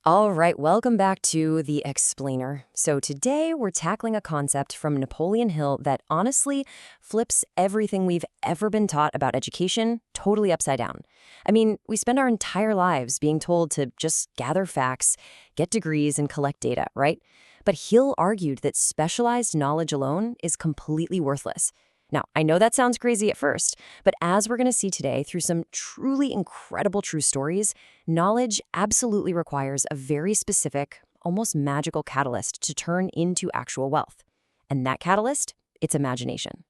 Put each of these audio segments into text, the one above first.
All right, welcome back to The Explainer. So today we're tackling a concept from Napoleon Hill that honestly flips everything we've ever been taught about education totally upside down. I mean, we spend our entire lives being told to just gather facts, get degrees, and collect data, right? But Hill argued that specialized knowledge alone is completely worthless. Now, I know that sounds crazy at first, but as we're going to see today through some truly incredible true stories, knowledge absolutely requires a very specific, almost magical catalyst to turn into actual wealth. And that catalyst? It's imagination.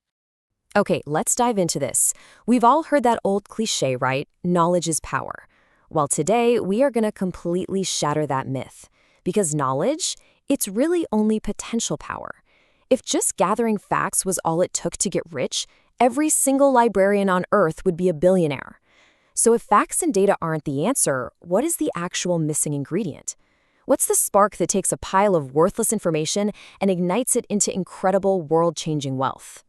Okay, let's dive into this. We've all heard that old cliche, right? Knowledge is power. Well, today we are going to completely shatter that myth. Because knowledge, it's really only potential power. If just gathering facts was all it took to get rich, every single librarian on Earth would be a billionaire. So if facts and data aren't the answer, what is the actual missing ingredient? What's the spark that takes a pile of worthless information and ignites it into incredible world-changing wealth?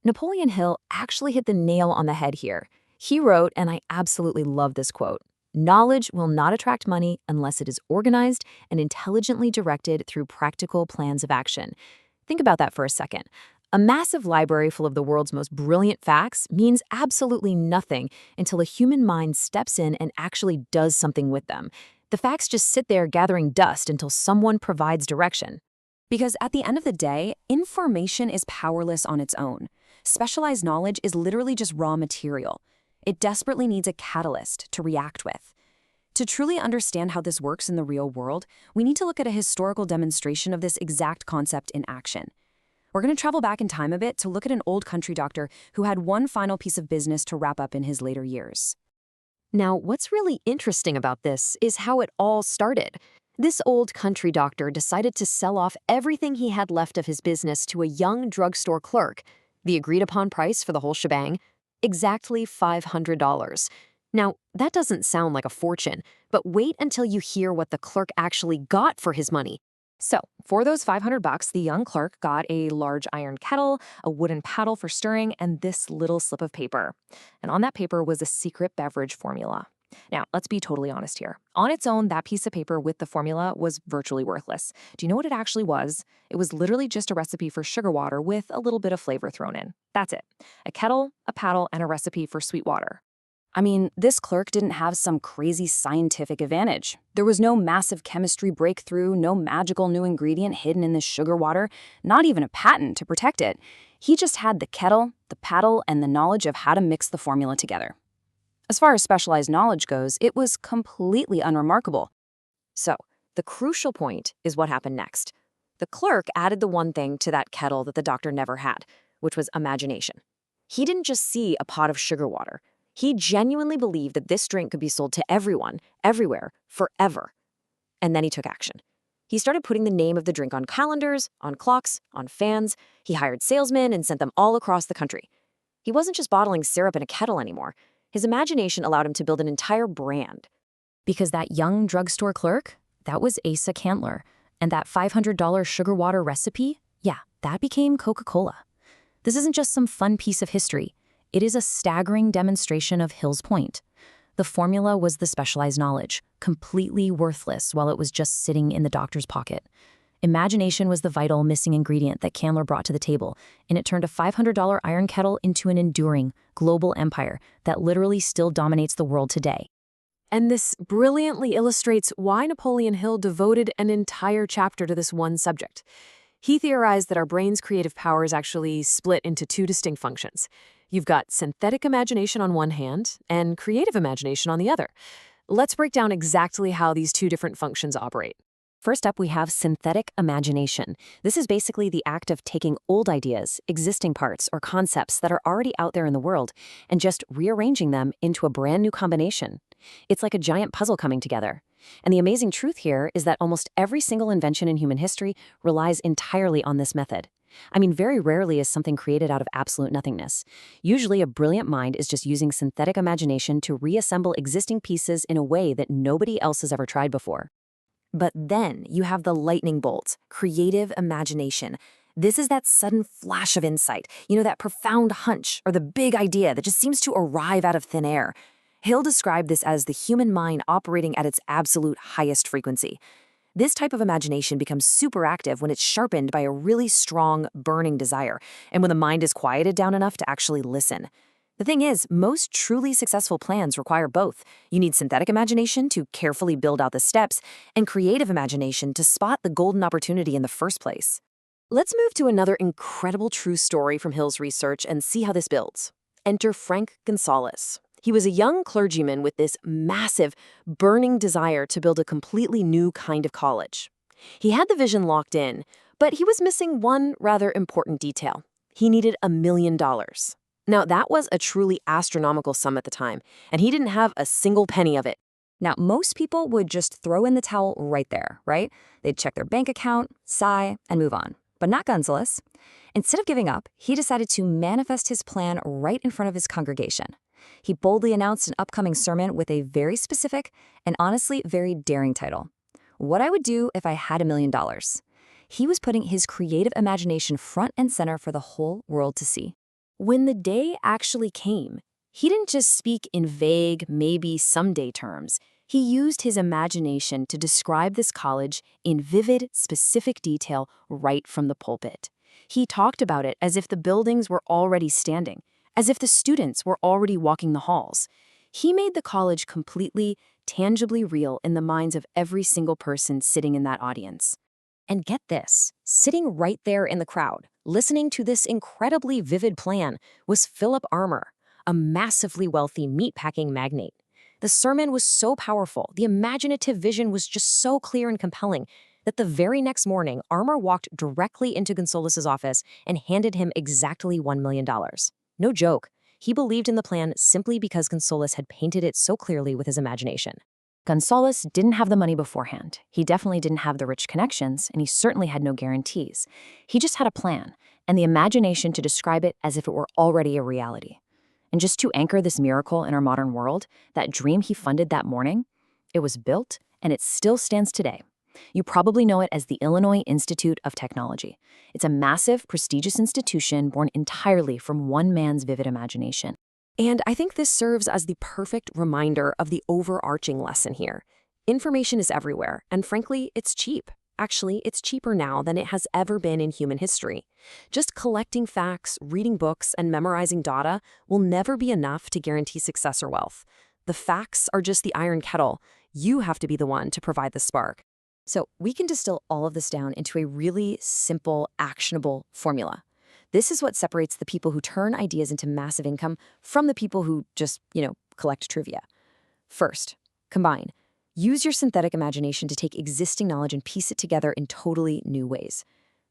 Napoleon Hill actually hit the nail on the head here. He wrote, and I absolutely love this quote, "Knowledge will not attract money unless it is organized and intelligently directed through practical plans of action." Think about that for a second. A massive library full of the world's most brilliant facts means absolutely nothing until a human mind steps in and actually does something with them. The facts just sit there gathering dust until someone provides direction. Because at the end of the day, information is powerless on its own. Specialized knowledge is literally just raw material. It desperately needs a catalyst to react with. To truly understand how this works in the real world, we need to look at a historical demonstration of this exact concept in action. We're going to travel back in time a bit to look at an old country doctor who had one final piece of business to wrap up in his later years. Now, what's really interesting about this is how it all started. This old country doctor decided to sell off everything he had left of his business to a young drugstore clerk. The agreed-upon price for the whole shebang? Exactly $500. Now, that doesn't sound like a fortune, but wait until you hear what the clerk actually got for his money. So, for those $500, the young clerk got a large iron kettle, a wooden paddle for stirring, and this little slip of paper. And on that paper was a secret beverage formula. Now, let's be totally honest here. On its own, that piece of paper with the formula was virtually worthless. Do you know what it actually was? It was literally just a recipe for sugar water with a little bit of flavor thrown in. That's it. A kettle, a paddle, and a recipe for sweet water. I mean, this clerk didn't have some crazy scientific advantage. There was no massive chemistry breakthrough, no magical new ingredient hidden in this sugar water, not even a patent to protect it. He just had the kettle, the paddle, and the knowledge of how to mix the formula together. As far as specialized knowledge goes, it was completely unremarkable. So, the crucial point is what happened next. The clerk added the one thing to that kettle that the doctor never had, which was imagination. He didn't just see a pot of sugar water. He genuinely believed that this drink could be sold to everyone, everywhere, forever. And then he took action. He started putting the name of the drink on calendars, on clocks, on fans. He hired salesmen and sent them all across the country. He wasn't just bottling syrup in a kettle anymore. His imagination allowed him to build an entire brand. Because that young drugstore clerk, that was Asa Candler. And that $500 sugar water recipe, yeah, that became Coca-Cola. This isn't just some fun piece of history. It is a staggering demonstration of Hill's point. The formula was the specialized knowledge, completely worthless while it was just sitting in the doctor's pocket. Imagination was the vital missing ingredient that Candler brought to the table, and it turned a $500 iron kettle into an enduring, global empire that literally still dominates the world today. And this brilliantly illustrates why Napoleon Hill devoted an entire chapter to this one subject. He theorized that our brain's creative power is actually split into two distinct functions. You've got synthetic imagination on one hand and creative imagination on the other. Let's break down exactly how these two different functions operate. First up, we have synthetic imagination. This is basically the act of taking old ideas, existing parts, or concepts that are already out there in the world and just rearranging them into a brand new combination. It's like a giant puzzle coming together. And the amazing truth here is that almost every single invention in human history relies entirely on this method. I mean, very rarely is something created out of absolute nothingness. Usually, a brilliant mind is just using synthetic imagination to reassemble existing pieces in a way that nobody else has ever tried before. But then you have the lightning bolt, creative imagination. This is that sudden flash of insight, that profound hunch or the big idea that just seems to arrive out of thin air. Hill described this as the human mind operating at its absolute highest frequency. This type of imagination becomes super active when it's sharpened by a really strong, burning desire, and when the mind is quieted down enough to actually listen. The thing is, most truly successful plans require both. You need synthetic imagination to carefully build out the steps, and creative imagination to spot the golden opportunity in the first place. Let's move to another incredible true story from Hill's research and see how this builds. Enter Frank Gunsaulus. He was a young clergyman with this massive, burning desire to build a completely new kind of college. He had the vision locked in, but he was missing one rather important detail. He needed $1 million. Now, that was a truly astronomical sum at the time, and he didn't have a single penny of it. Now, most people would just throw in the towel right there, right? They'd check their bank account, sigh, and move on. But not Gunsaulus. Instead of giving up, he decided to manifest his plan right in front of his congregation. He boldly announced an upcoming sermon with a very specific and honestly very daring title: What I Would Do If I Had $1 Million. He was putting his creative imagination front and center for the whole world to see. When the day actually came, he didn't just speak in vague, maybe someday terms. He used his imagination to describe this college in vivid, specific detail right from the pulpit. He talked about it as if the buildings were already standing, as if the students were already walking the halls. He made the college completely, tangibly real in the minds of every single person sitting in that audience. And get this, sitting right there in the crowd, listening to this incredibly vivid plan, was Philip Armour, a massively wealthy meatpacking magnate. The sermon was so powerful, the imaginative vision was just so clear and compelling, that the very next morning, Armour walked directly into Gunsaulus' office and handed him exactly $1 million. No joke. He believed in the plan simply because Gunsaulus had painted it so clearly with his imagination. Gunsaulus didn't have the money beforehand. He definitely didn't have the rich connections, and he certainly had no guarantees. He just had a plan, and the imagination to describe it as if it were already a reality. And just to anchor this miracle in our modern world, that dream he funded that morning, it was built, and it still stands today. You probably know it as the Illinois Institute of Technology. It's a massive, prestigious institution born entirely from one man's vivid imagination. And I think this serves as the perfect reminder of the overarching lesson here. Information is everywhere, and frankly, it's cheap. Actually, it's cheaper now than it has ever been in human history. Just collecting facts, reading books, and memorizing data will never be enough to guarantee success or wealth. The facts are just the iron kettle. You have to be the one to provide the spark. So we can distill all of this down into a really simple, actionable formula. This is what separates the people who turn ideas into massive income from the people who just, collect trivia. First, combine. Use your synthetic imagination to take existing knowledge and piece it together in totally new ways.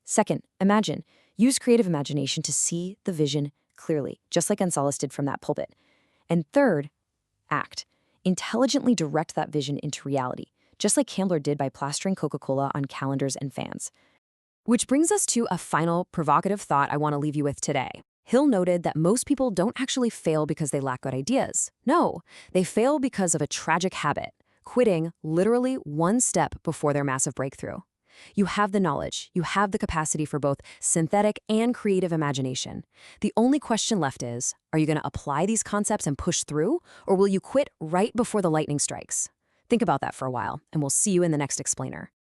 Second, imagine. Use creative imagination to see the vision clearly, just like Gunsaulus did from that pulpit. And third, act. Intelligently direct that vision into reality, just like Candler did by plastering Coca-Cola on calendars and fans. Which brings us to a final provocative thought I want to leave you with today. Hill noted that most people don't actually fail because they lack good ideas. No, they fail because of a tragic habit: quitting literally one step before their massive breakthrough. You have the knowledge, you have the capacity for both synthetic and creative imagination. The only question left is, are you going to apply these concepts and push through, or will you quit right before the lightning strikes? Think about that for a while, and we'll see you in the next explainer.